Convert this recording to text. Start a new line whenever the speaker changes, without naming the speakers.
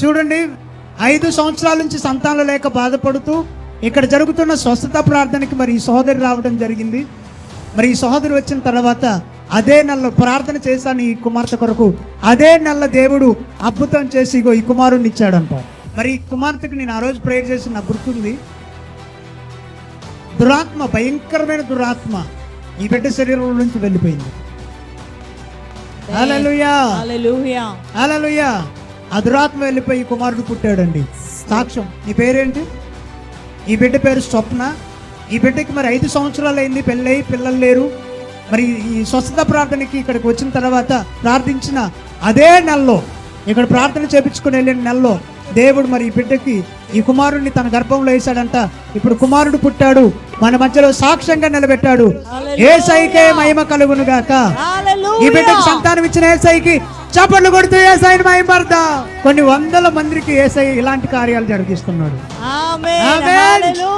చూడండి, 5 సంవత్సరాల నుంచి సంతానం లేక బాధపడుతూ ఇక్కడ జరుగుతున్న స్వస్థత ప్రార్థనకి మరి ఈ సహోదరి రావడం జరిగింది. మరి ఈ సహోదరి వచ్చిన తర్వాత అదే నెలలో ప్రార్థన చేశాను ఈ కుమార్తె కొరకు. అదే నెల దేవుడు అద్భుతం చేసి ఇగో ఈ కుమారుడిని ఇచ్చాడంట. మరి ఈ కుమార్తెకి నేను ఆ రోజు ప్రేయర్ చేసి నాకు గుర్తుంది. దురాత్మ, భయంకరమైన దురాత్మ ఈ బిడ్డ శరీరం నుంచి వెళ్ళిపోయింది. హల్లెలూయా,
హల్లెలూయా,
హల్లెలూయా. ఆ దురాత్మ వెళ్ళిపోయి కుమారుడు పుట్టాడండి. సాక్ష్యం. నీ పేరేంటి? ఈ బిడ్డ పేరు స్వప్న. ఈ బిడ్డకి మరి 5 సంవత్సరాలు అయింది, పెళ్ళై పిల్లలు లేరు. మరి ఈ స్వస్థత ప్రార్థనకి ఇక్కడికి వచ్చిన తర్వాత ప్రార్థించిన అదే నెలలో, ఇక్కడ ప్రార్థన చేపించుకుని వెళ్ళిన నెలలో దేవుడు మరి ఈ బిడ్డకి ఈ కుమారుడిని తన గర్భంలో వేశాడంట. ఇప్పుడు కుమారుడు పుట్టాడు, మన మధ్యలో సాక్ష్యంగా నిలబెట్టాడు. యేసయ్యకే మహిమ కలుగును గాక. ఈ బిడ్డకు సంతానం ఇచ్చిన యేసయ్యకి చప్పట్లు కొడుతూ యేసయ్యని మహిమపడతా. కొన్ని వందల మందికి యేసయ్య ఇలాంటి కార్యాలు జరిగిస్తున్నాడు.
ఆమేన్,
ఆమేన్.
హల్లెలూయా.